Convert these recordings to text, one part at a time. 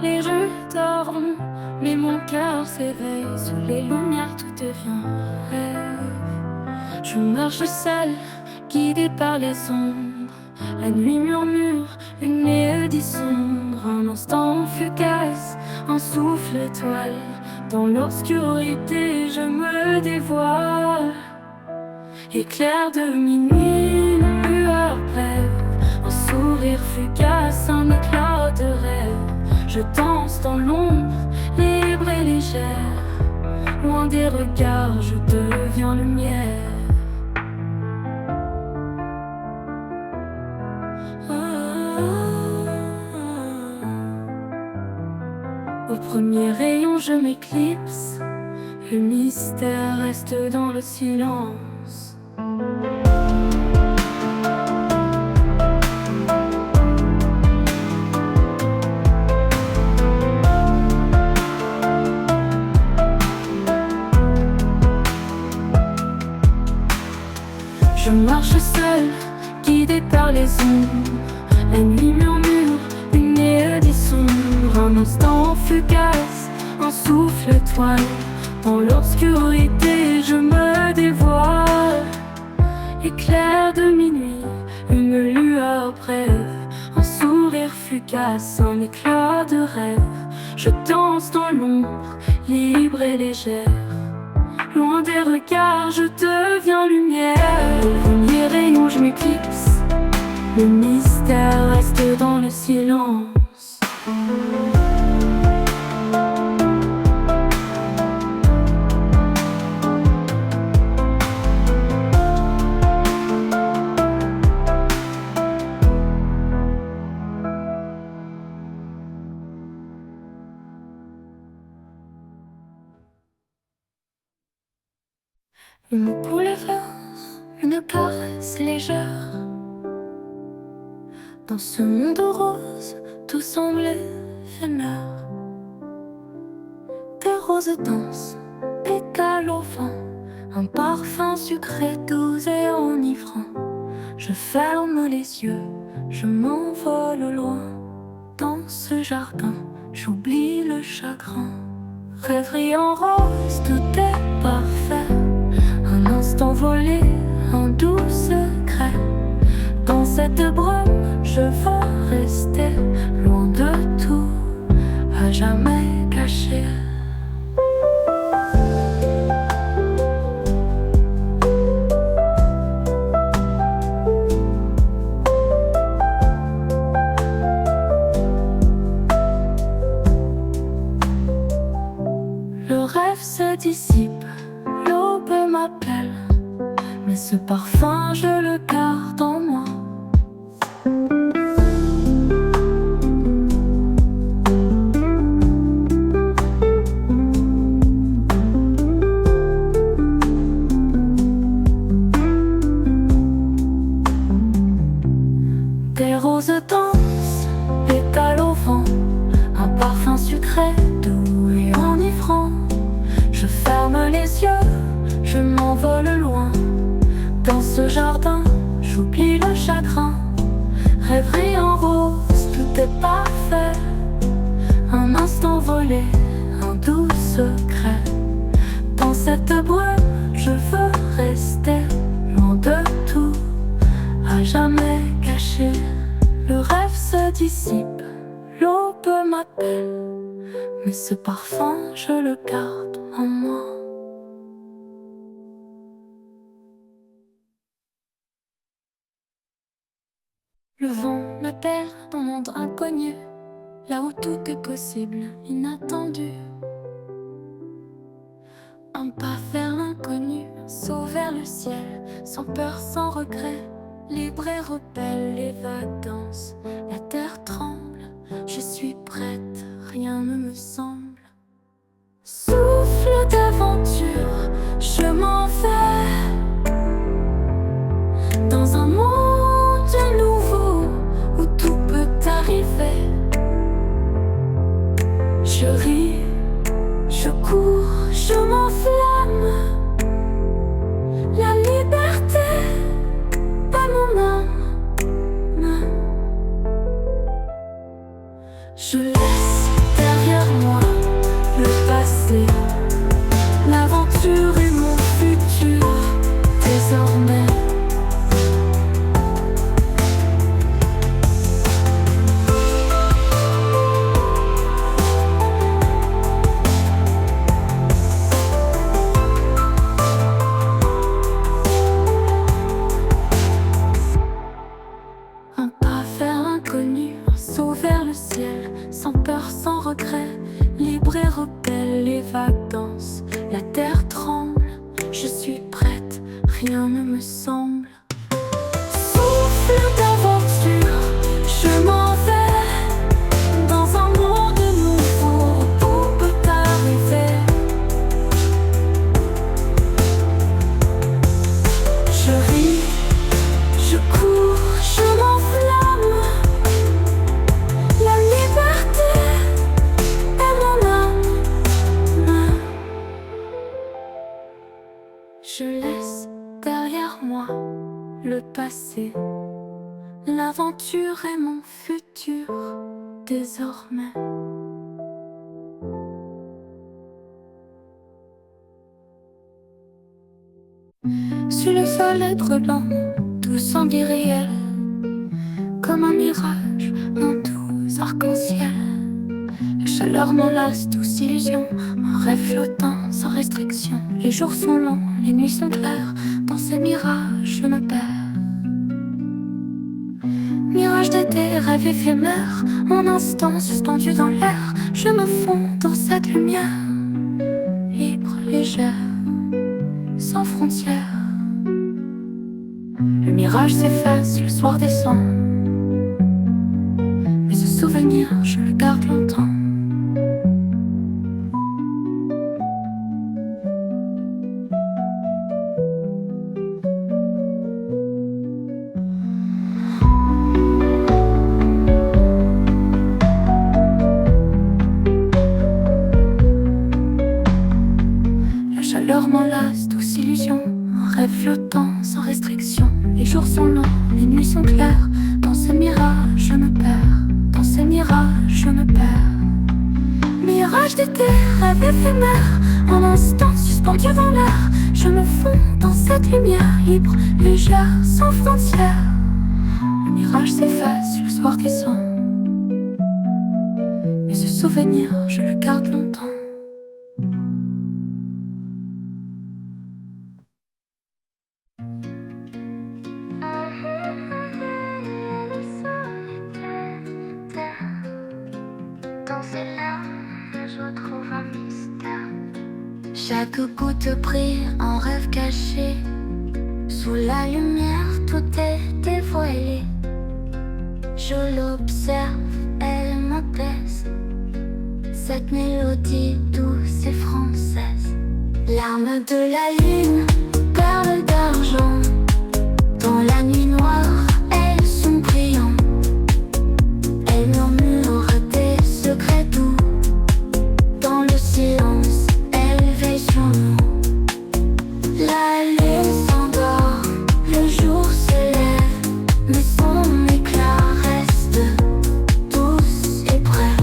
Les rues dorment, mais mon cœur s'éveille. Sous les lumières, tout devient rêve. Je marche seule, guidée par les ombres. La nuit murmure, une mélodie sombre. Un instant fugace, un souffle étoile. Dans l'obscurité, je me dévoile. Éclair de minuit, une lueur brève. Un sourire fugace, un éclat de rêve. Je danse dans l'ombre, libre et légère. Loin des regards, je deviens lumière. Au premier rayon, je m'éclipse. Le mystère reste dans le silence. Je marche seule, guidée par les ombres. La nuit murmure, une mélodie sombre. Un instant fugace, un souffle étoile. Dans l'obscurité, je me dévoile. Éclair de minuit, une lueur brève. Un sourire fugace, un éclat de rêve. Je danse dans l'ombre, libre et légère. Loin des regards, je deviens lumière. Au premier rayon, je m'éclipse. Le mystère reste dans le silence. Une boulevard, une caresse légère. Dans ce monde rose, tout semble éphémère. Des roses dansent, pétales au vent. Un parfum sucré, doux et enivrant. Je ferme les yeux, je m'envole au loin. Dans ce jardin, j'oublie le chagrin. Rêverie en rose, tout est parfait. Un instant volé, un doux secret. Dans cette brume, je veux rester loin de tout, à jamais caché. Le rêve se dissipe, l'aube m'appelle, mais ce parfum je le garde en moi. Des roses dansent, pétales au vent. Un parfum sucré, doux et enivrant. Je ferme les yeux, je m'envole loin. Dans ce jardin, j'oublie le chagrin. Rêverie en rose, tout est parfait. Un instant volé, un doux secret. Dans cette brume, je veux rester loin de tout, à jamais caché. Le rêve se dissipe, l'aube m'appelle, mais ce parfum, je le garde en moi. Le vent me perd dans un monde inconnu, là où tout est possible, inattendu. Un pas vers l'inconnu, un saut vers le ciel, sans peur, sans regret. Libre et rebelle, les vagues dansent, la terre tremble. Je suis prête, rien ne me semble. Souffle d'aventure, je m'en vais dans un monde nouveau où tout peut arriver. Je ris, je cours, je m'enflamme. La liberté, pas mon âme. Je laisse passé. L'aventure est mon futur, désormais. Un pas vers l'inconnu, un saut vers le ciel, sans peur, sans regret, libre et rebelle, les vagues dansent, la terre tremble, je suis prête, rien ne me semble. Souffle d'aventure, je m'en vais dans un monde nouveau, tout peut arriver. Je ris, je cours, je m'enflamme. La liberté est mon âme. Je laisse derrière moi le passé. L'aventure est mon futur, désormais. Sur le sol être blanc, tout semble irréel, comme un mirage, un doux arc-en-ciel. La chaleur m'enlace, douce illusion, un rêve flottant sans restriction. Les jours sont longs, les nuits sont claires, dans ces mirages je me perds. Mirage d'été, rêve éphémère, en instant suspendu dans l'air, je me fonds dans cette lumière, libre, légère, sans frontières. Le mirage s'efface, le soir descend, mais ce souvenir, je le garde longtemps. La chaleur m'enlace, douce illusion, un rêve flottant sans restriction. Les jours sont longs, les nuits sont claires, dans ces mirages je me perds, dans ces mirages je me perds. Mirage d'été, rêve éphémère, un instant suspendu dans l'air, je me fonds dans cette lumière libre, légère, sans frontières. Le mirage s'efface, le soir descend, mais ce souvenir, je le garde longtemps. Dans ces larmes, je trouve un mystère. Chaque goutte brille, un rêve caché. Sous la lumière, tout est dévoilé. Je l'observe, elle m'apaise. Cette mélodie douce et française. Larmes de la lune, perles d'argent. Dans la nuit noire, elles sont brillantes. Elles murmurent des secrets doux. Dans le silence, elles veillent sur nous. La lune s'endort, le jour se lève, mais son éclat reste douce et bref.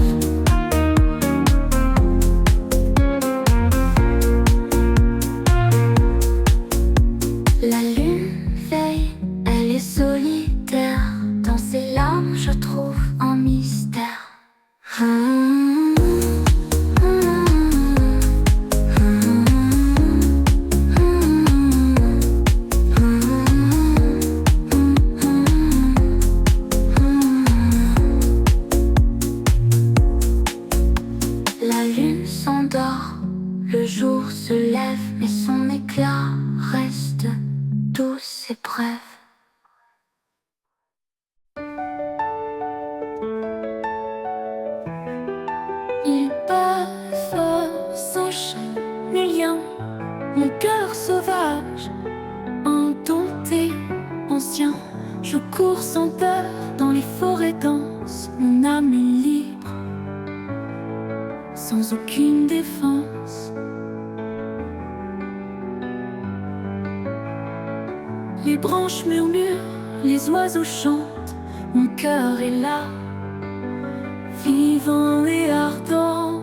La lune veille, elle est solitaire. Dans ses larmes, je trouve un mystère. La lune s'endort, le jour se lève, mais son éclat reste douce et bref. Il passe, s'enchaîne les liens, mon cœur sauvage, indompté, ancien. Je cours sans peur dans les forêts denses, mon âme est libre, sans aucune défense. Les branches murmurent, les oiseaux chantent, mon cœur est là, vivant et ardent.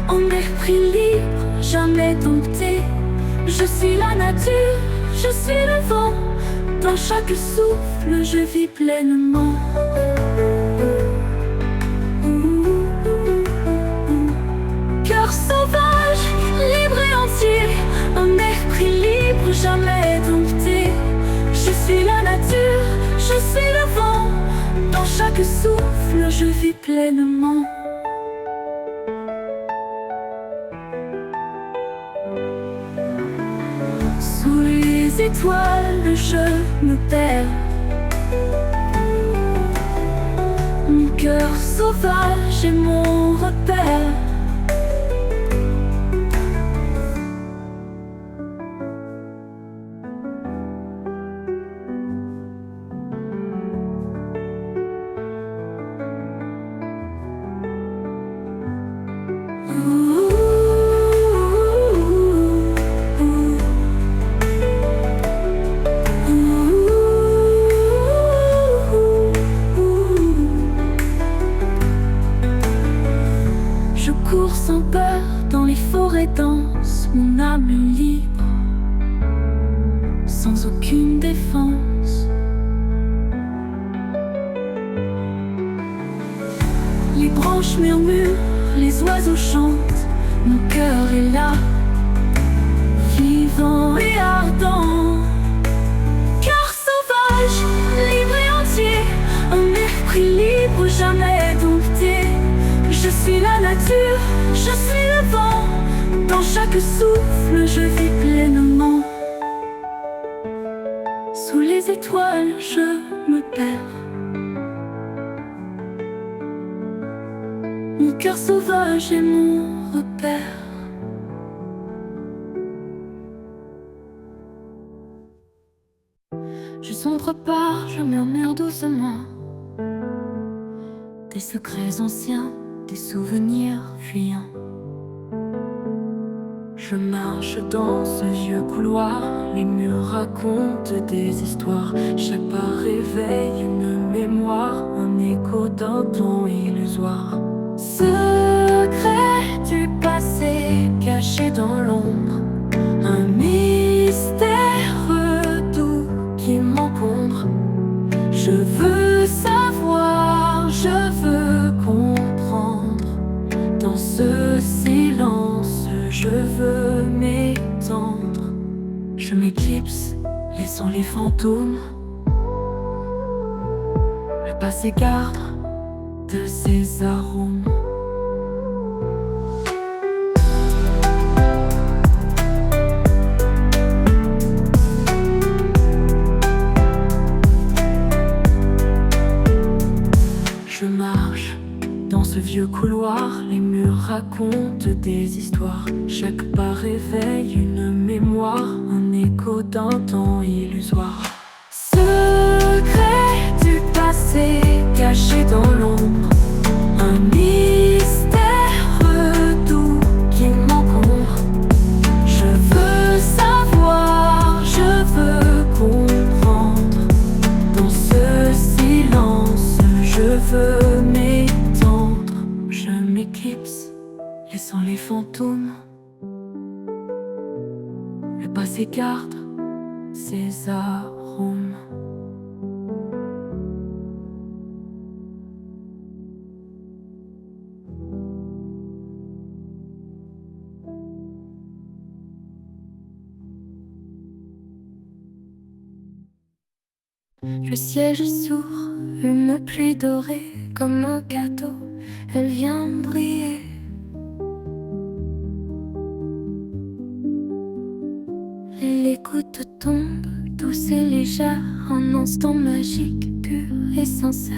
en esprit libre, jamais dompté. Je suis la nature, je suis le vent. Dans chaque souffle, je vis pleinement. Cœur sauvage, libre et entier, un esprit libre, jamais dompté. Je suis la nature, je suis le vent. Dans chaque souffle, je vis pleinement. Sous les étoiles, je me perds. Mon cœur sauvage est mon repère. Je cours sans peur dans les forêts denses, mon âme est libre, sans aucune défense. Les branches murmurent, les oiseaux chantent, mon cœur est là, vivant et ardent. Cœur sauvage, libre et entier, un esprit libre, jamais dompté. Je suis la nature, je suis le vent. Dans chaque souffle, je vis pleinement. Sous les étoiles, je me perds. Mon cœur sauvage est mon repère. Je sombre pas, je murmure doucement des secrets anciens, des souvenirs fuyants. Je marche dans ce vieux couloir, les murs racontent des histoires. Chaque pas réveille une mémoire, un écho d'un temps illusoire. Secret du passé caché dans l'ombre, un mystère doux qui m'encombre. Je veux savoir, je veux comprendre. Dans ce silence, je veux m'étendre. Je m'éclipse, laissant les fantômes. Le passé garde de ses arômes. Je marche dans ce vieux couloir, les murs racontent des histoires. Chaque pas réveille une mémoire, un écho d'un temps illusoire. Secret du passé caché dans l'ombre, un mystère doux qui m'encombre. Je veux savoir, je veux comprendre. Dans ce silence, je veux m'étendre. Je m'éclipse, laissant les fantômes. Le passé garde ses arômes. Le ciel s'ouvre, une pluie dorée comme un cadeau, elle vient briller. Les gouttes tombent, douces et légères, un instant magique, pur et sincère.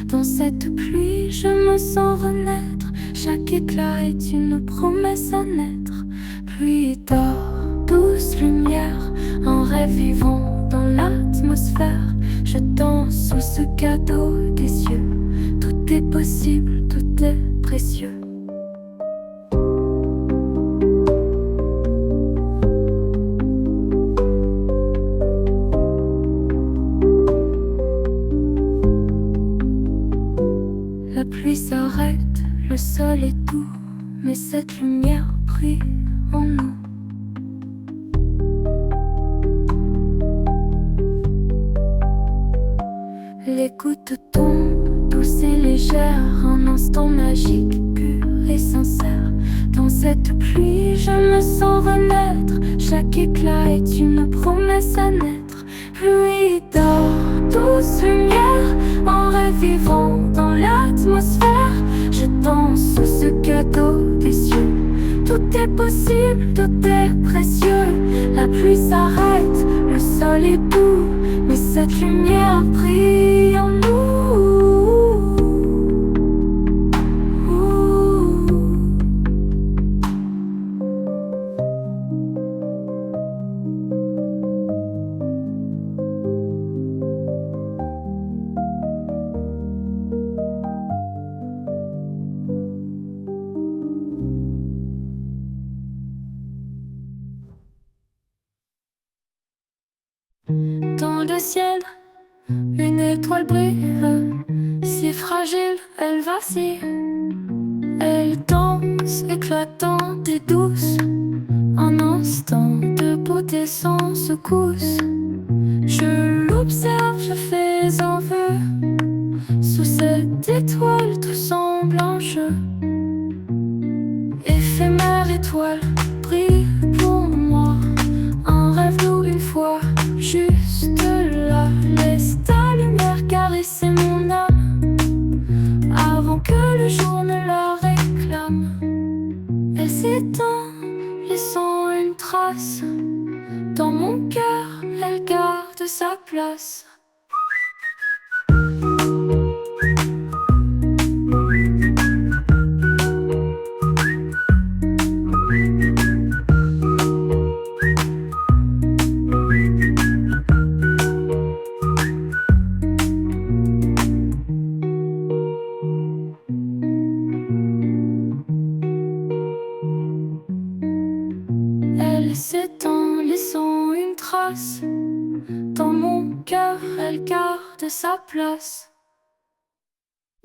Dans cette pluie, je me sens renaître, chaque éclat est une promesse à naître. Pluie d'or, douce lumière, un rêve vivant dans l'atmosphère. Je danse sous ce cadeau des cieux, tout est possible, tout est précieux. La pluie s'arrête, le sol est doux, mais cette lumière brille en nous. Les gouttes tombent, douces et légères, un instant magique, pur et sincère. Dans cette pluie, je me sens renaître. Chaque éclat est une promesse à naître. Pluie d'or, douce lumière, en revivant dans l'atmosphère. Je danse sous ce cadeau des cieux. Tout est possible, tout est précieux. La pluie s'arrête, le sol est doux, mais cette lumière brille en nous. Dans le ciel, une étoile brille, si fragile, elle vacille. Elle danse, éclatante et douce, un instant de beauté sans secousse. Je l'observe, je fais un vœu, sous cette étoile tout semble en jeu. Éphémère étoile, brille pour moi, un rêve lourd une fois. Juste là, laisse ta lumière caresser mon âme, avant que le jour ne la réclame. Elle s'éteint, laissant une trace. Dans mon cœur, elle garde sa place. Elle s'étend, laissant une trace. Dans mon cœur, elle garde sa place.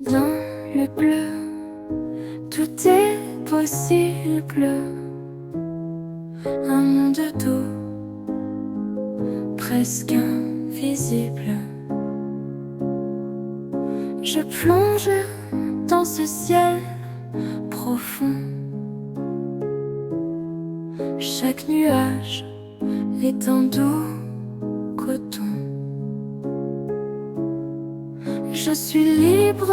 Dans le bleu, tout est possible. Un monde doux, presque invisible. Je plonge dans ce ciel profond. Chaque nuage est un doux coton. Je suis libre,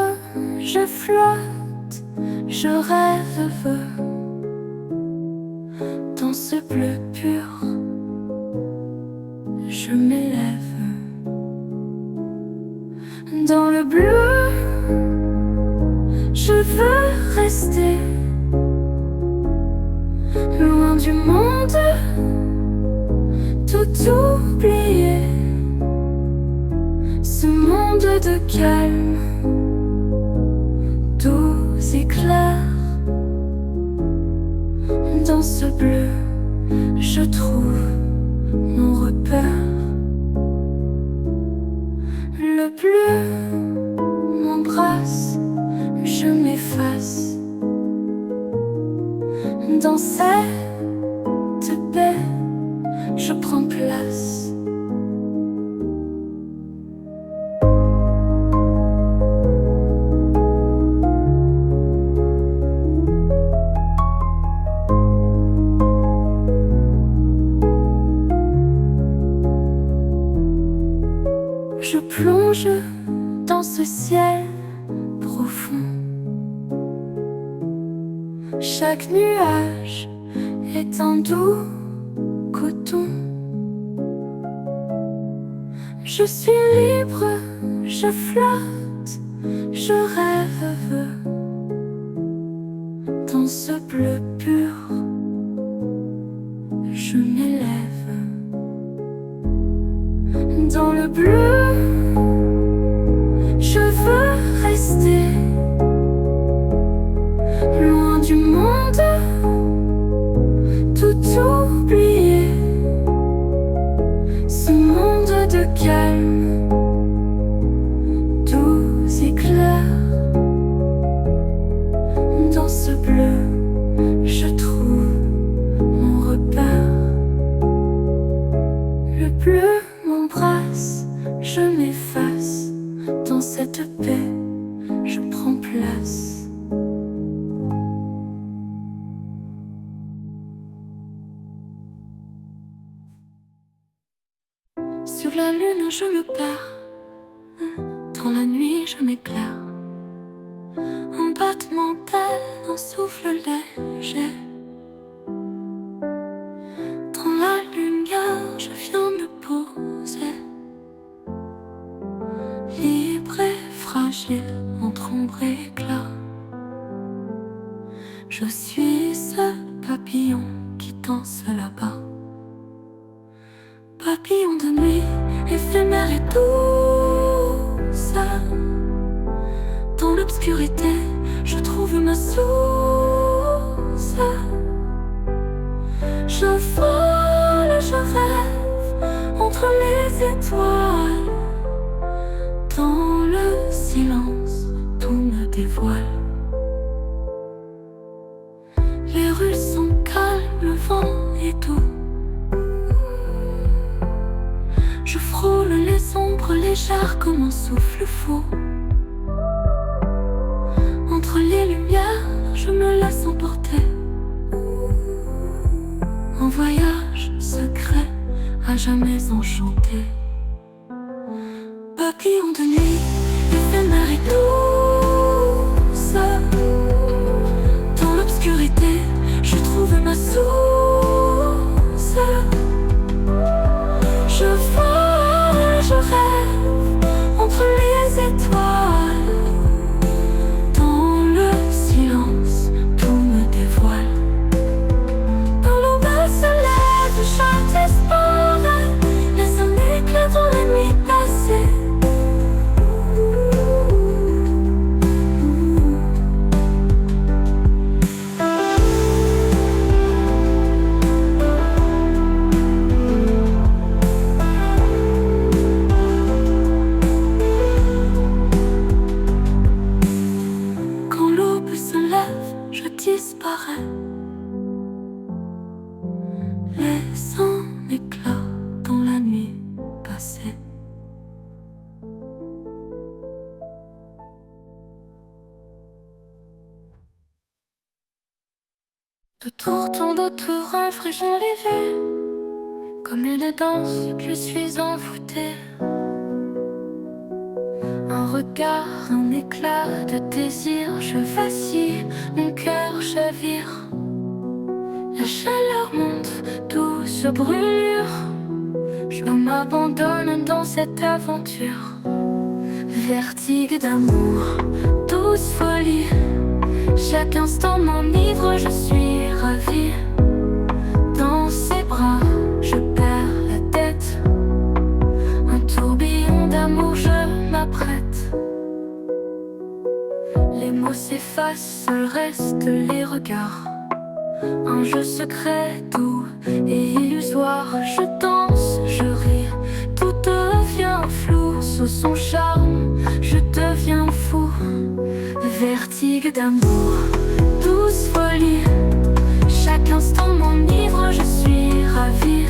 je flotte, je rêve. Dans ce bleu pur, je m'élève. Dans le bleu, je veux rester. Loin du monde, tout oublier. Ce monde de calme, doux et clair. Dans ce bleu, je trouve mon repère. Le bleu m'embrasse, je m'efface. Dans cette paix, je prends place. Je plonge dans ce ciel profond. Chaque nuage est un doux coton. Je suis libre, je flotte, je rêve. Dans ce bleu pur, je m'élève. Dans le bleu, je veux rester. Loin du monde, tout oublier. Ce monde de calme, doux et clair. Dans ce bleu, dans cette paix, je prends place. Sur la lune je me perds, dans la nuit je m'éclaire. Un battement d'aile, un souffle léger. Dans la lumière je viens me poser, libre et fragile entre ombre et éclat. Je suis ce papillon qui danse là-bas. Papillon de nuit, éphémère et douce. Dans l'obscurité, je trouve ma source. Je vole, je rêve entre les étoiles. Dans le silence, tout me dévoile. Les rues sont calmes, le vent est doux. Je frôle les ombres légères comme un souffle fou. Entre les lumières, je me laisse emporter. Un voyage secret, à jamais enchanté. Papillon de nuit, éphémère et douce. Dans l'obscurité, je trouve ma source. Je vole, je rêve entre les étoiles. Dans le silence, tout me dévoile. Quand l'aube se lève, je disparaît. Laisse un éclat dans la nuit passée. Disparaît, laisse un éclat dans la nuit passée. De tour tourne autour un fraîcheur léger, comme une danse que je suis envoûtée. Un regard, un éclat de désir, je vacille, mon cœur chavire. La chaleur monte, douce brûlure. Je m'abandonne dans cette aventure. Vertigue d'amour, douce folie. Chaque instant m'enivre, je suis ravie. Dans ses bras, je perds la tête. Un tourbillon d'amour, je m'apprête. Les mots s'effacent, seuls restent les regards. Un jeu secret, doux et illusoire. Je danse, je ris, tout devient flou. Sous son charme, je deviens fou. Vertigue d'amour, douce folie. Chaque instant m'enivre, je suis ravie.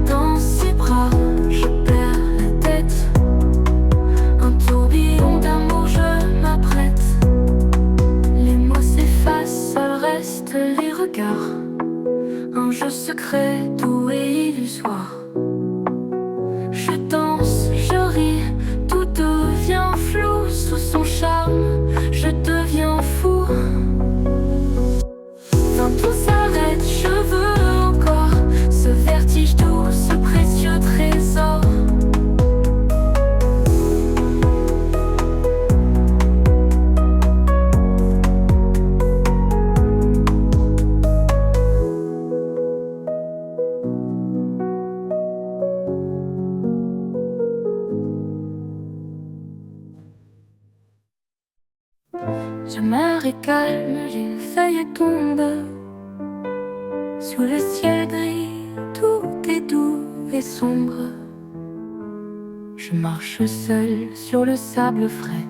Dans ses bras, je perds la tête. Un tourbillon d'amour, je m'apprête. Les mots s'effacent, seuls restent les regards. Un jeu secret, doux et illusoire. Je danse, je ris, tout devient flou. Sous son charme, je deviens fou. Quand tout s'arrête, je veux encore ce vertige doux, ce précieux trésor. La mer est calme, les feuilles tombent. Sous le ciel gris, tout est doux et sombre. Je marche seul sur le sable frais.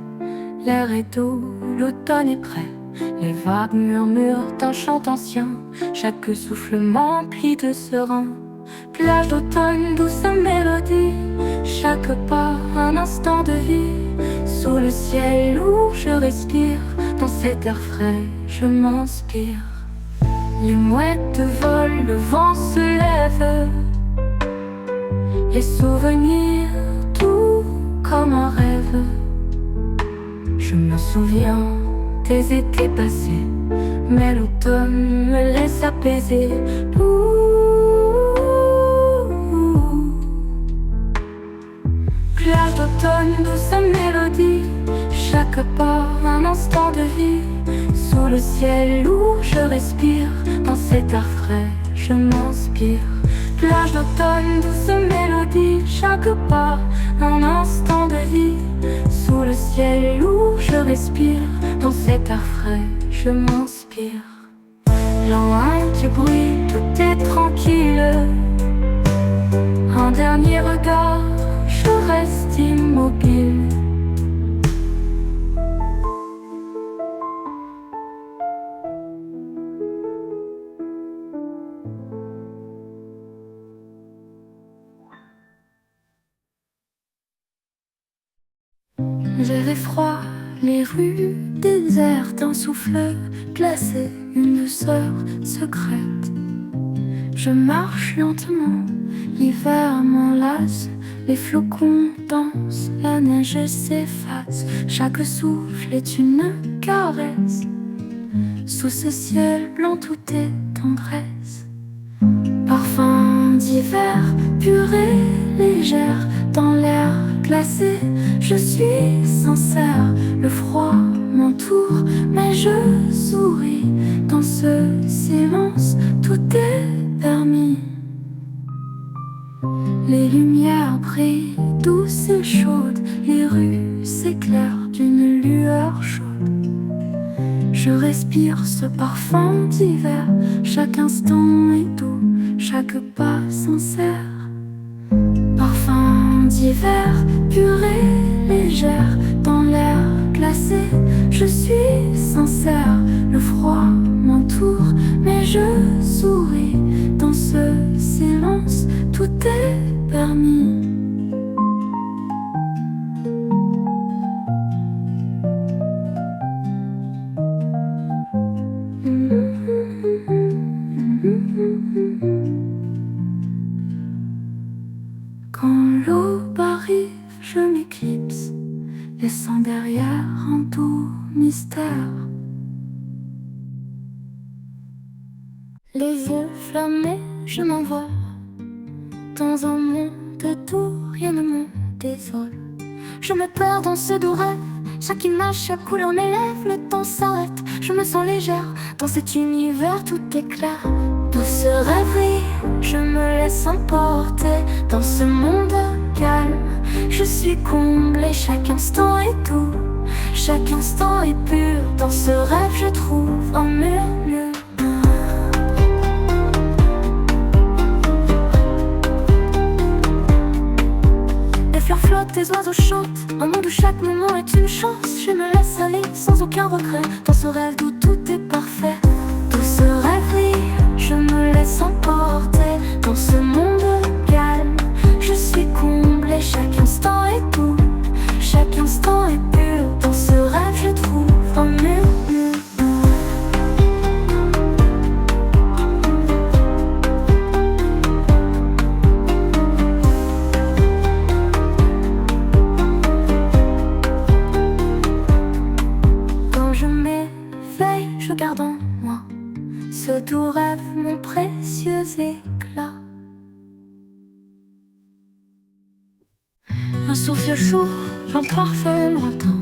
L'air est doux, l'automne est prêt. Les vagues murmurent un chant ancien. Chaque souffle m'emplit de serein. Plage d'automne, douce mélodie, chaque pas un instant de vie. Sous le ciel où je respire, dans cet air frais je m'inspire. Les mouettes volent, le vent se lève, les souvenirs tout comme un rêve. Je me souviens des étés passés, mais l'automne me laisse apaiser. Plage d'automne, douce mélodie, chaque pas un instant de vie. Sous le ciel où je respire, dans cet air frais je m'inspire. Plage d'automne, douce mélodie, chaque pas un instant de vie. Sous le ciel où je respire, dans cet air frais je m'inspire. Loin du bruit, tout est tranquille. Un dernier regard, je reste immobile. J'avais froid, les rues désertes, un souffle glacé, une douceur secrète. Je marche lentement, l'hiver m'enlace, les flocons dansent, la neige s'efface. Chaque souffle est une caresse. Sous ce ciel blanc tout est tendresse. Parfum d'hiver, pure et légère, dans l'air glacé, je suis sincère. Le froid m'entoure, mais je souris. Dans ce silence, tout est permis. Les lumières brillent, douces et chaudes, les rues s'éclairent d'une lueur chaude. Je respire ce parfum d'hiver, chaque instant est doux, chaque pas sincère. Parfum d'hiver, pure et légère, dans l'air glacé, je suis sincère. Le froid m'entoure, mais je souris. Dans ce silence, tout est permis. Quand l'aube arrive, je m'éclipse, laissant derrière un doux mystère. Les yeux fermés, je m'envole dans un monde d'où rien ne me désole. Je me perds dans ce doux rêve, chaque image, chaque couleur m'élève. Le temps s'arrête, je me sens légère, dans cet univers tout est clair. Douce rêverie, je me laisse emporter dans ce monde calme. Je suis comblée, chaque instant est doux, chaque instant est pur. Dans ce rêve je trouve un murmure. Les fleurs flottent, les oiseaux chantent, un monde où chaque moment est une chance. Je me laisse aller sans aucun regret, dans ce rêve où tout est parfait. Douce rêverie, je me laisse emporter dans ce monde calme. Je suis comblée, chaque instant est doux, chaque instant est pur. Dans ce rêve je trouve un murmure. Quand je m'éveille, je garde en moi ce doux rêve, mon précieux éclat. Un souffle chaud, un parfum lointain,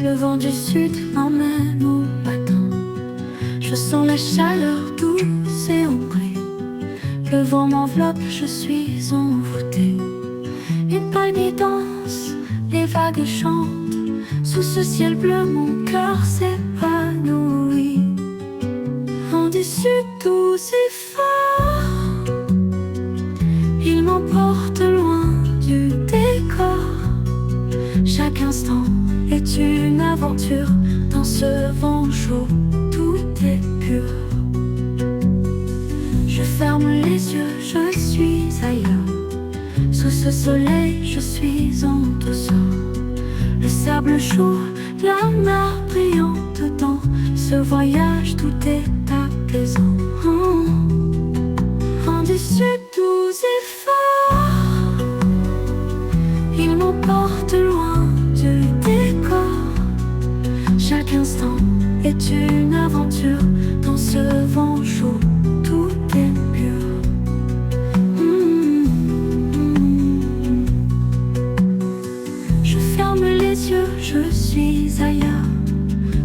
le vent du sud m'emmène au matin. Je sens la chaleur douce et ombrée, le vent m'enveloppe, je suis envoûtée. Une palme danse, les vagues chantent, sous ce ciel bleu mon cœur s'épanouit. Vent du sud doux et fort, il m'emporte loin du décor. Chaque instant est une aventure, dans ce vent chaud tout est pur. Je ferme les yeux, je suis ce soleil, je suis en douceur. Le sable chaud, la mer brillante dans ce voyage, tout est apaisant. Rendez-vous doux et fort, il m'emporte loin du décor. Chaque instant est une aventure dans ce vent chaud, tout est pur. Je ferme les yeux, je suis ailleurs.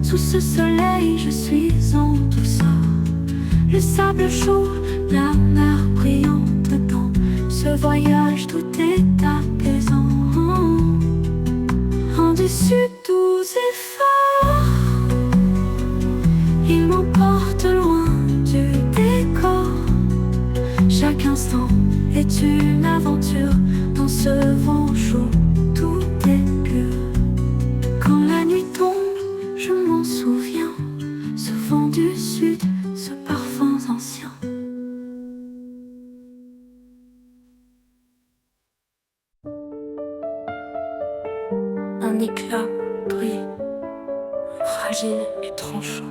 Sous ce soleil, je suis en douceur. Le sable chaud, la mer brillante dans ce voyage, tout est apaisant. En-dessus doux et fort, il m'emporte loin du décor. Chaque instant est une aventure dans ce vent chaud, tout est pur. Quand la nuit tombe, je m'en souviens, ce vent du sud, ce parfum ancien. Un éclat brille, fragile et tranchant.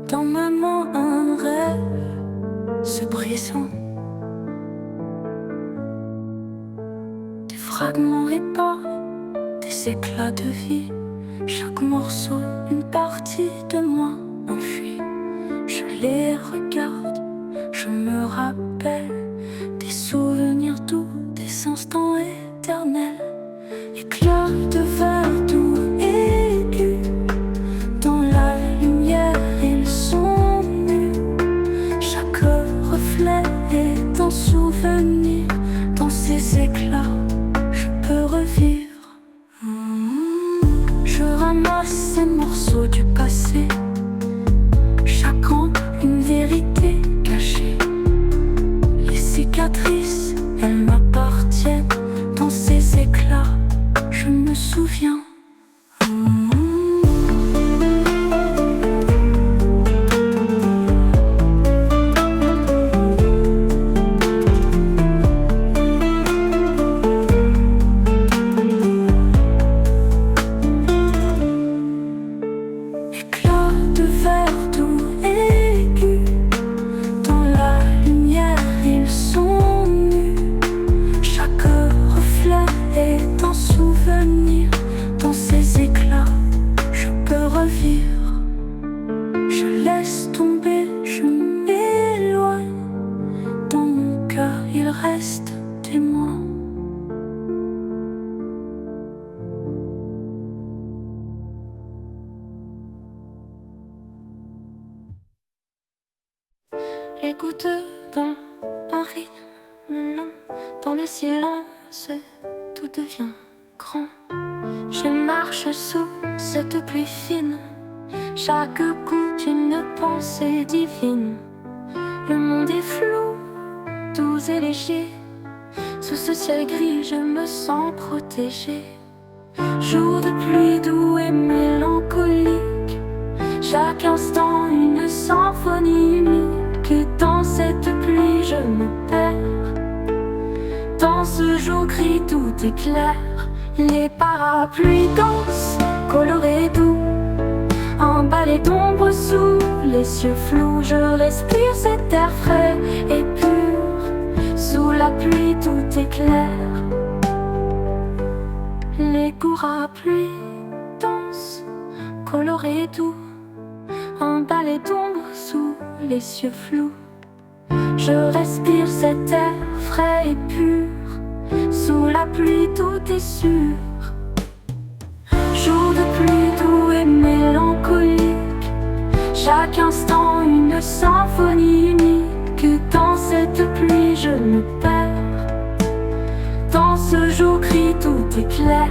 Dans ma main, un rêve se brisant. Des fragments épars, des éclats de vie. Chaque morceau, une partie de moi enfuie. Je les regarde, je me rappelle des souvenirs doux, des instants éternels. Éclats de verre doux aigus, dans la lumière ils sont nus. Chaque reflet est un souvenir, dans ces éclats je peux revivre. Je ramasse ces morceaux du passé, chacun une vérité cachée. Les cicatrices, elles m'appartiennent, dans ces éclats je me souviens. Éclats de verre doux aigus, dans la lumière ils sont nus. Chaque reflet est un souvenir, dans ces éclats je peux revivre. Je laisse tomber, je m'éloigne, dans mon cœur il reste témoin. Les gouttes dans un rythme lent, dans le silence tout devient grand. Je marche sous cette pluie fine, chaque goutte une pensée divine. Le monde est flou, doux et léger, sous ce ciel gris je me sens protégée. Jour de pluie doux et mélancolique, chaque instant une symphonie unique. Dans cette pluie je me perds, dans ce jour gris tout est clair. Les parapluies dansent, colorés doux, emballés d'ombre sous les cieux flous. Je respire cet air frais et pur, sous la pluie tout est clair. Les parapluies dansent, colorés doux, emballés d'ombre sous les cieux flous. Je respire cet air frais et pur, sous la pluie tout est sûr. Jour de pluie doux et mélancolique, chaque instant une symphonie unique. Dans cette pluie je me perds, dans ce jour gris tout est clair.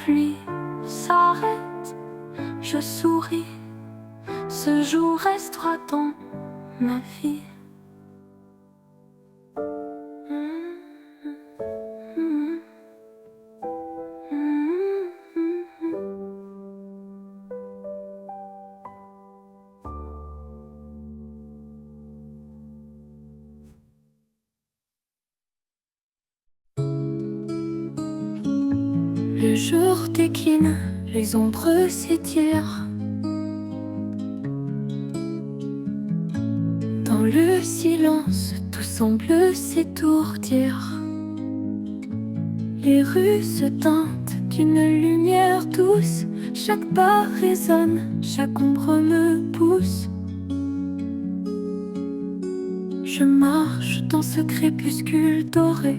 Pluie s'arrête, je souris, ce jour restera dans ma vie. Le jour décline, les ombres s'étirent. Dans le silence, tout semble s'étourdir. Les rues se teintent d'une lumière douce. Chaque pas résonne, chaque ombre me pousse. Je marche dans ce crépuscule doré,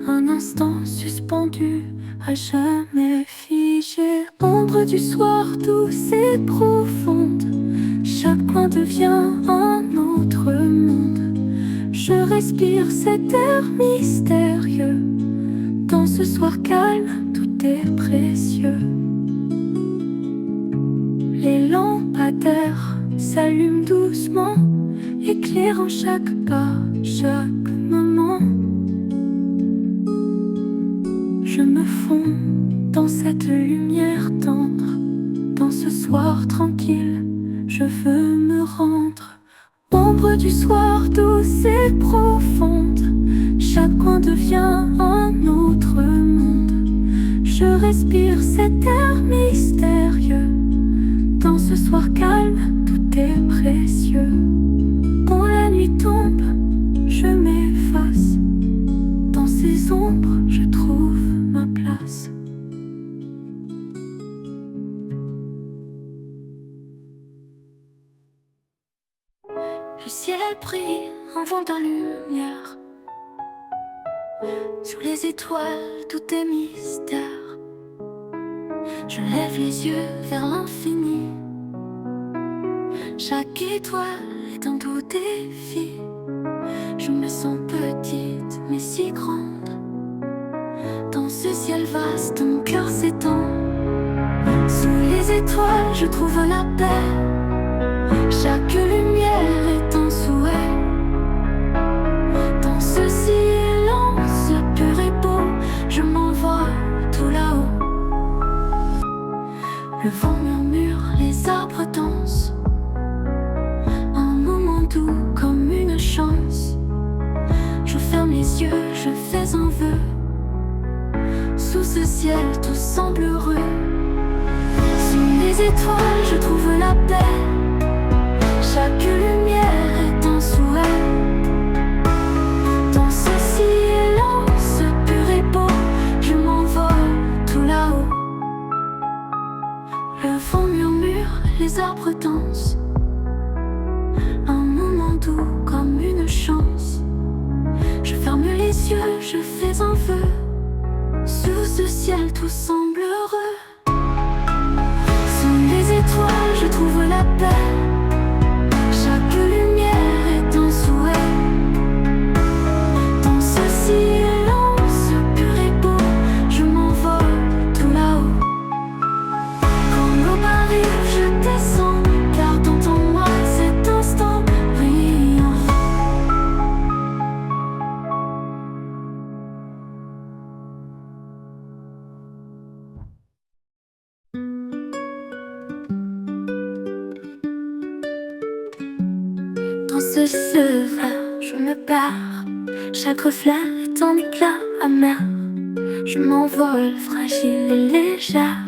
un instant suspendu, à jamais figé. Ombre du soir douce et profonde, chaque coin devient un autre monde. Je respire cet air mystérieux. Dans ce soir calme, tout est précieux. Les lampadaires s'allument doucement, éclairant chaque pas, chaque moment. Je me fonds dans cette lumière tendre. Dans ce soir tranquille, je veux me rendre. Ombre du soir douce et profonde, chaque coin devient un autre monde. Je respire cet air mystérieux. Dans ce soir calme, tout est précieux. Quand la nuit tombe, je m'efface. Dans ces ombres, je trouve ma place. Le ciel brille en vent de lumière. Sous les étoiles, tout est mystère. Je lève les yeux vers l'infini. Chaque étoile est un doux défi. Je me sens petite, mais si grande. Dans ce ciel vaste, mon cœur s'étend. Sous les étoiles, je trouve la paix. Chaque lumière est un souhait. Dans ce silence pur et beau, je m'envole tout là-haut. Le vent murmure, les arbres dansent. Un moment doux comme une chance. Je ferme les yeux, je fais un vœu. Sous ce ciel, tout semble heureux. Sous les étoiles, je trouve la paix. Chaque lumière est un souhait. Dans ce silence pur et beau, je m'envole tout là-haut. Le vent murmure, les arbres dansent. Un moment doux comme une chance. Je ferme les yeux, je fais un vœu. Sous ce ciel, tout semble heureux. Sous les étoiles, je trouve la paix. Chaque lumière est un souhait. Dans ce silence pur et beau, je m'envole tout là-haut. Quand l'aube arrive, je descends, gardant en moi cet instant brillant. Dans ce feu vert, je me perds. Chaque reflet est un éclat amer. Je m'envole fragile et légère.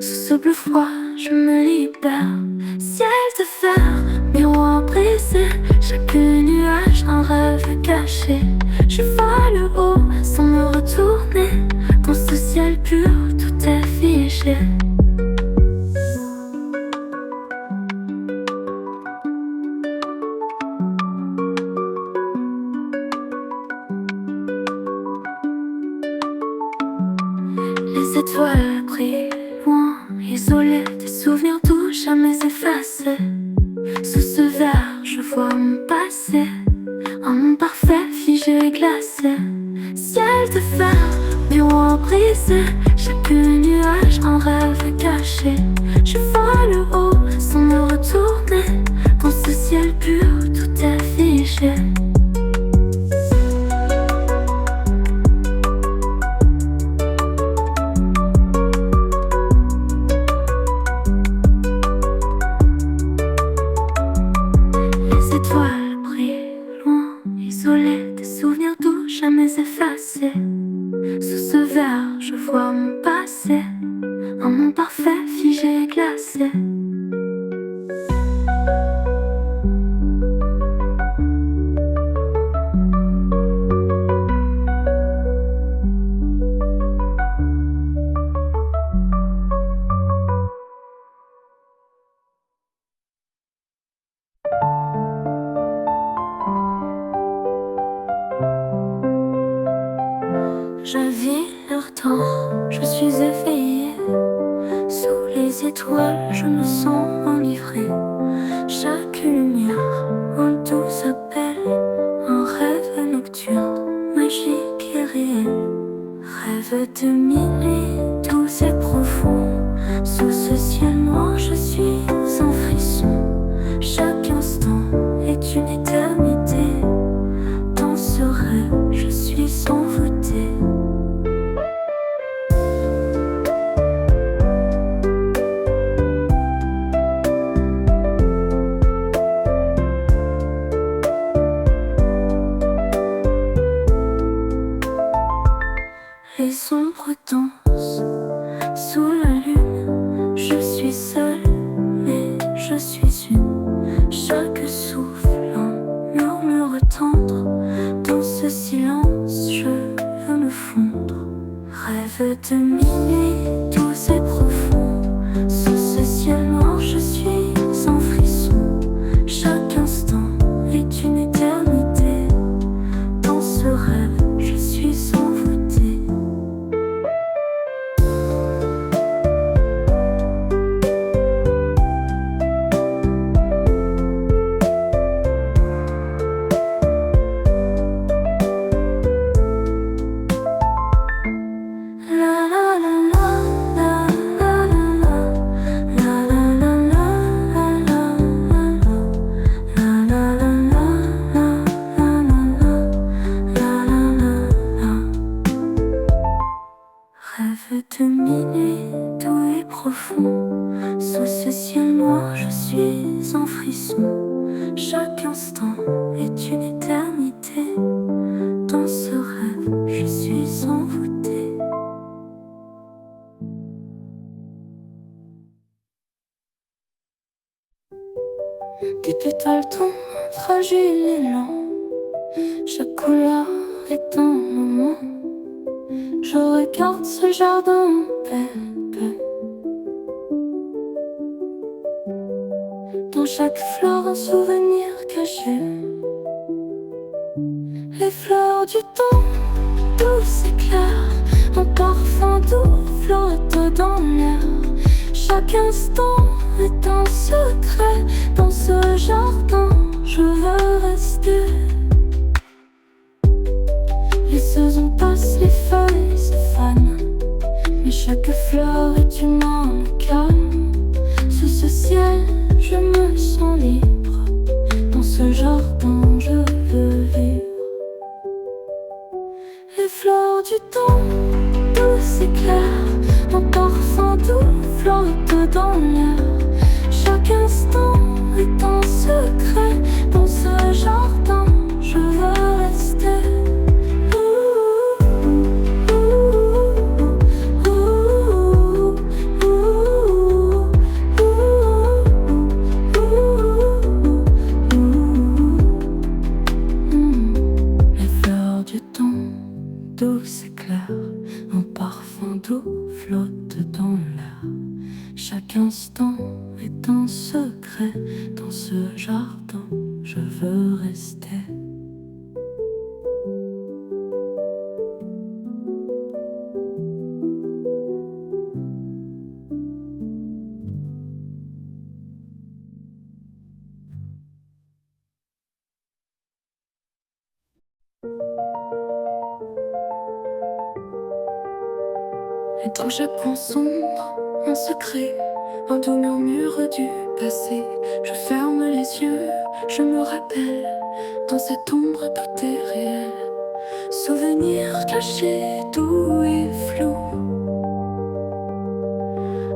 Sous ce bleu froid, je me libère. Ciel de fer, miroir brisé. Chaque nuage, un rêve caché. Je vole haut sans me retourner. Dans ce ciel pur, tout est figé. Les étoiles brillent loin, isolées, des souvenirs tout jamais effacés. Sous ce verre, je vois mon passé, un monde parfait, figé et glacé. Ciel de fer, miroir brisé. Chaque nuage, un rêve caché. Je vole haut sans me retourner. Dans ce ciel pur, tout est figé. Jamais effacé. Sous ce verre, je vois mon passé. passé, un monde parfait, figé, glacé. Je vis leur temps, je suis éveillée. Sous les étoiles, je me sens enivrée. Chaque lumière, un doux appel, un rêve nocturne, magique et réel. Rêve de minuit, doux et profond. Sous ce ciel noir, je suis en frisson. Chaque instant est une éternité. Dans ce rêve, je suis envoûtée. Les ombres dansent sous la lune. Je suis seule, mais je suis une. Chaque souffle, un murmure tendre. Dans ce silence, je veux me fondre. Rêve de minuit, doux et profond. Sous ce ciel noir, je suis en frisson. Chaque instant est une éternité. Dans ce rêve, je suis envoûtée. Rêve de minuit, doux et profond. Sous ce ciel noir, je suis en frisson. Chaque instant est une éternité. Dans ce rêve, je suis envoûtée. Des pétales tombent, fragiles et lents. Chaque couleur est un moment. Je regarde ce jardin bébé. Dans chaque fleur un souvenir caché. Les fleurs du temps, douces et claires, un parfum doux flotte dans l'air. Chaque instant est un secret. Dans ce jardin, je veux rester. Les saisons passent, les feuilles se fanent, mais chaque fleur est une âme calme. Sous ce ciel, je me sens libre. Dans ce jardin, je veux vivre. Les fleurs du temps, douces et claires, un parfum doux flotte dans l'air. Chaque instant est un secret. Dans ce jardin, je veux rester. Douce et claire, un parfum doux flotte dans l'air. Chaque instant est un secret. Dans ce jardin, je veux rester. Et dans chaque coin sombre, un secret, un doux murmure du passé. Je ferme les yeux, je me rappelle, dans cette ombre tout est réel. Souvenirs cachés, doux et flous,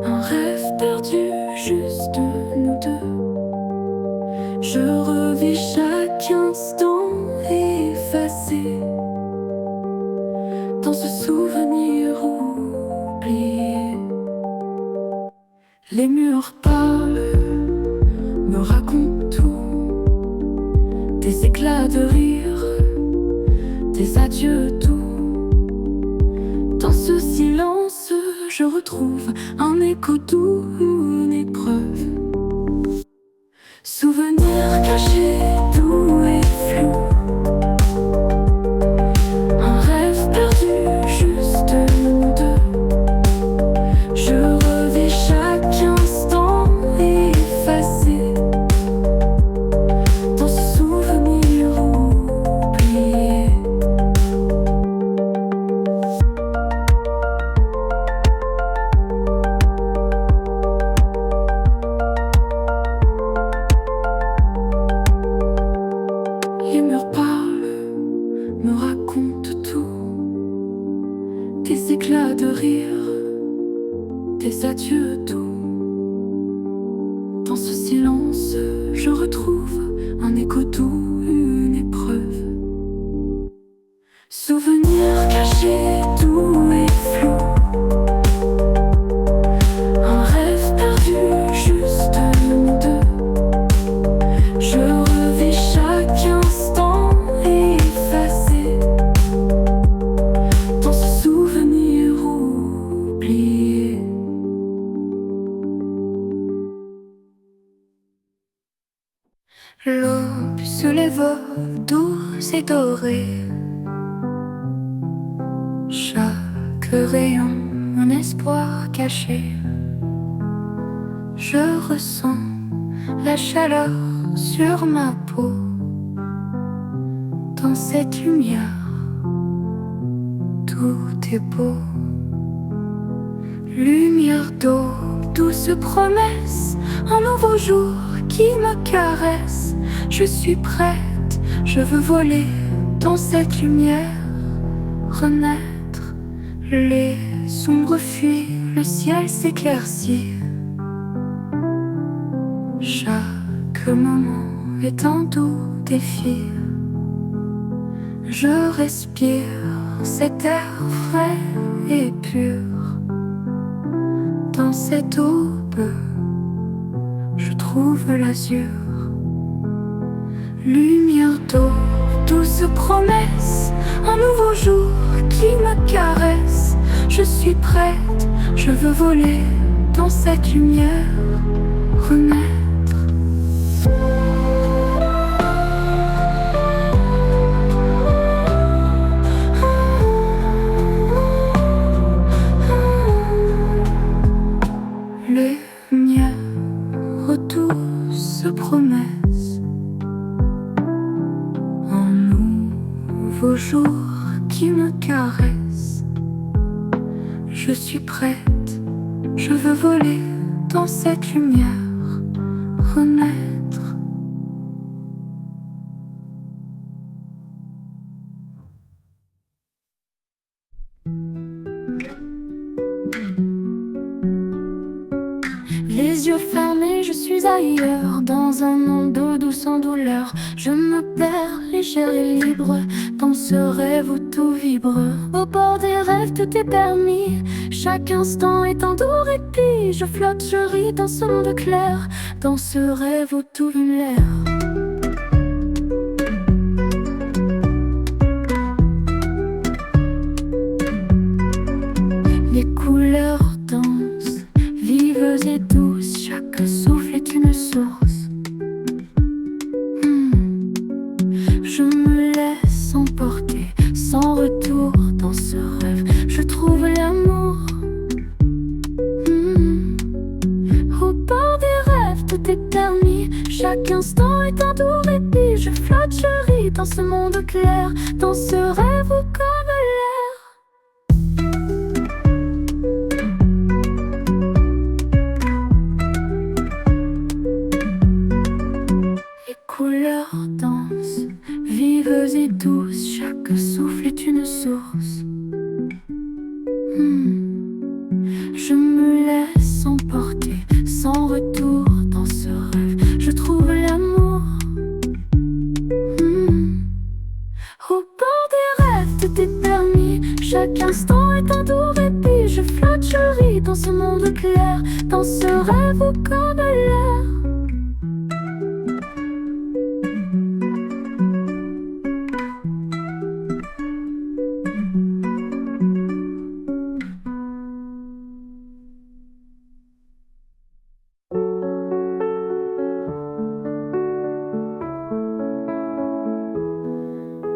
un rêve perdu, juste nous deux. Je revis chaque instant effacé. Dans ce souvenir oublié. Les murs parlent, me racontent tout, des éclats de rire, des adieux doux. Dans ce silence, je retrouve un écho doux, une épreuve. Souvenir caché, doux et flou, un rêve perdu, juste nous deux. Je revis chaque instant effacé dans ce souvenir oublié. Les murs parlent, me racontent tout, des éclats de rire, des adieux doux. Dans ce silence, je retrouve un écho doux, une épreuve. Souvenir caché, doux et flou, un rêve perdu, juste nous deux. Je revis chaque instant effacé dans ce souvenir oublié. L'aube se lève douce et dorée, chaque rayon un espoir caché. Je ressens la chaleur sur ma peau. Dans cette lumière, tout est beau. Lumière d'eau, douce promesse, un nouveau jour qui me caresse. Je suis prête, je veux voler dans cette lumière, renaître. Les ombres fuient, le ciel s'éclaircit. Chaque moment est un doux défi. Je respire cet air frais et pur. Dans cette aube, je trouve l'azur. Lumière d'eau, douce promesse, un nouveau jour qui me caresse. Je suis prête, je veux voler dans cette lumière, renaître. Lumière, douce promesse, un nouveau jour qui me caresse. Je suis prête, je veux voler dans cette lumière, renaître. Les yeux fermés, je suis ailleurs, dans un monde d'eau douce sans douleur. Je me perds, légère et libre, dans ce rêve où tout vibre. Au bord des rêves, tout est permis, chaque instant est un doux répit. Je flotte, je ris dans ce monde clair, dans ce rêve où tout lumière. Les couleurs dansent, vives et douces, chaque souffle est une source. Je me laisse emporter, sans retour dans ce rêve, je trouve l'amour. Au bord des rêves, tout est permis, chaque instant est un doux répit. Je flotte, je ris dans ce monde clair, dans ce rêve où comme l'air. Couleurs dansent, vives et douces, chaque souffle est une source. Je me laisse emporter, sans retour dans ce rêve, je trouve l'amour. Au bord des rêves, tout est je ris dans ce monde clair, dans ce rêve où comme l'air.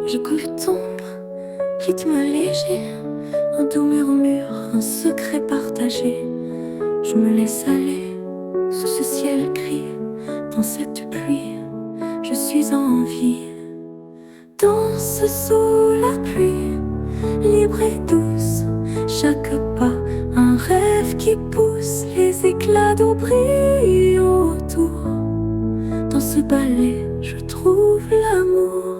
J'écoute l'ombre, rythme léger, un doux murmure, un secret partagé. Je me laisse aller sous ce ciel gris, dans cette pluie, je suis en vie. Danse sous la pluie, libre et douce, chaque pas, un rêve qui pousse, les éclats d'eau brillent autour. Dans ce ballet, je trouve l'amour.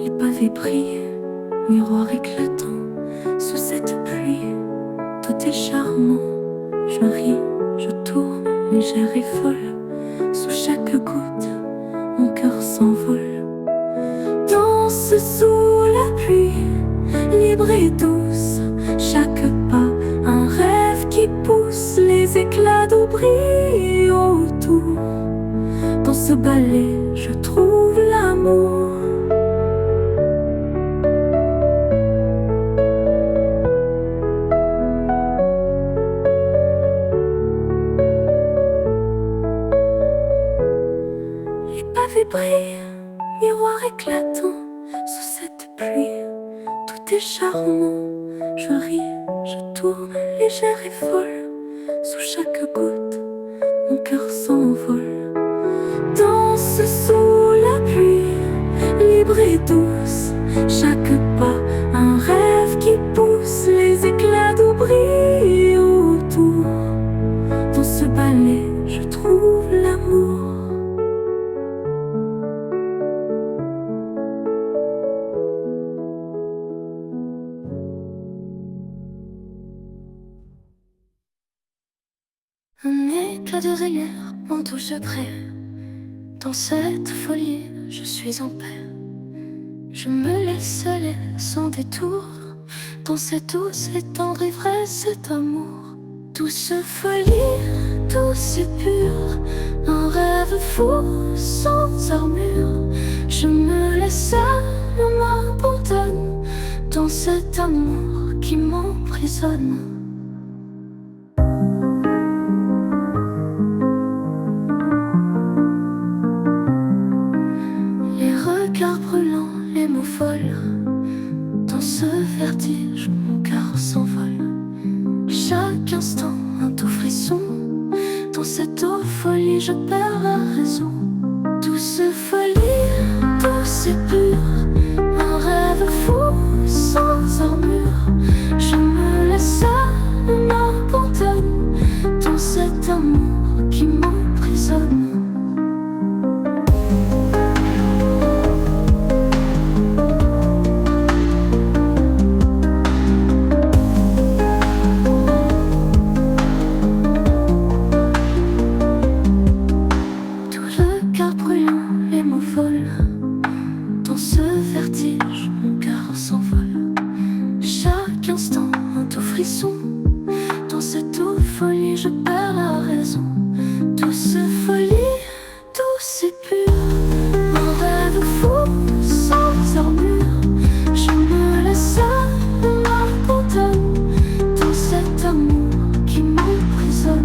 Les pavés brillent, miroir éclatant, sous cette pluie, tout est charmant. Je ris, je tourne, légère et folle, sous chaque goutte, mon cœur s'envole. Danse sous la pluie, libre et douce, chaque pas, un rêve qui pousse, les éclats d'eau brillent autour. Dans ce ballet, je trouve l'amour. Les pavés brillent, miroir éclatant, sous cette pluie, tout est charmant. Je ris, je tourne, légère et folle, sous chaque goutte, mon cœur s'envole. Danse sous la pluie, libre et douce, chaque pas, un rêve qui pousse, les éclats d'eau brillent autour. Dans ce ballet, je trouve l'amour. Un éclat de rire m'en touche près. Dans cette folie, je suis en paix. Je me laisse aller sans détour, dans cette douce et tendre ivresse, cet amour. Douce folie, douce et pure, un rêve fou sans armure. Je me laisse aller, m'abandonne, dans cet amour qui m'emprisonne. Regards brûlants, les mots folles, dans ce vertige, mon cœur s'envole. Chaque instant, un doux frisson, dans cette eau folie, je perds la raison. Douce folie, douce et pure, un rêve fou sans armure. Je me laisse aller, m'abandonne, dans cet amour qui m'emprisonne. Dans ce vertige, mon cœur s'envole. Chaque instant, un doux frisson, dans cette eau folie, je perds la raison. Douce folie, douce et pure, un rêve fou sans armure. Je me laisse aller, m'abandonne, dans cet amour qui m'emprisonne.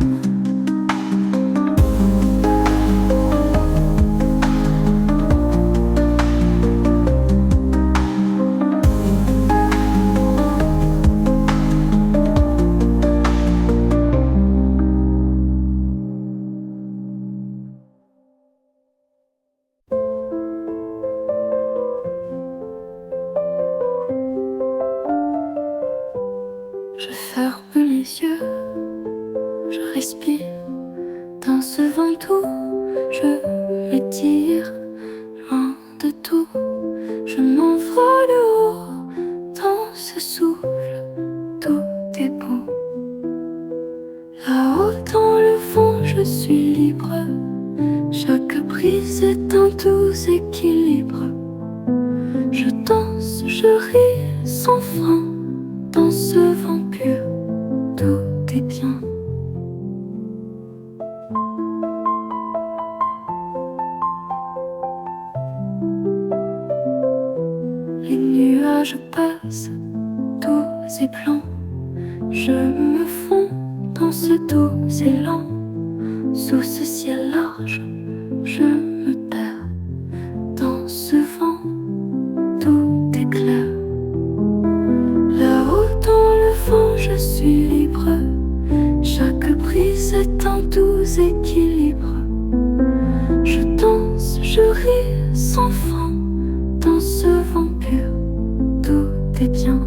Je ferme les yeux, je respire dans ce vent doux, je l'étire loin de tout. Je m'envole haut dans ce souffle, tout est beau. Là-haut dans le fond, je suis libre. Chaque brise est un doux équilibre. Je danse, je je ris sans fin. Dans ce vent pur, tout est bien. Les nuages passent, doux et blancs. Je me fonds dans ce doux élan. Sous ce ciel large, je me perds. Dans ce vent, tout est clair. Là-haut dans le vent, je suis libre. Chaque brise est un doux équilibre. Je danse, je ris sans fin. Dans ce vent pur, tout est bien.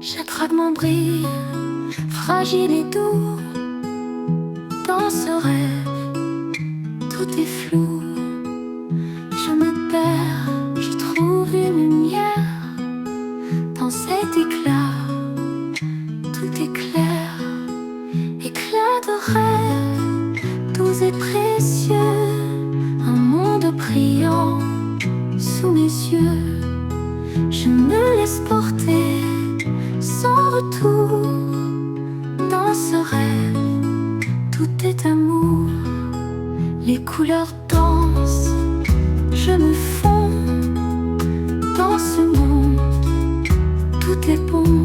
Chaque fragment brille, fragile et doux. Dans ce rêve, tout est flou. Je me perds, je trouve une lumière. Dans cet éclat, tout est clair. Éclat de rêve, doux et précieux. Un monde brillant sous mes yeux. Je me laisse porter sans retour. Dans ce rêve, tout est amour. Les couleurs dansent, je me fonds. Dans ce monde, tout est bon.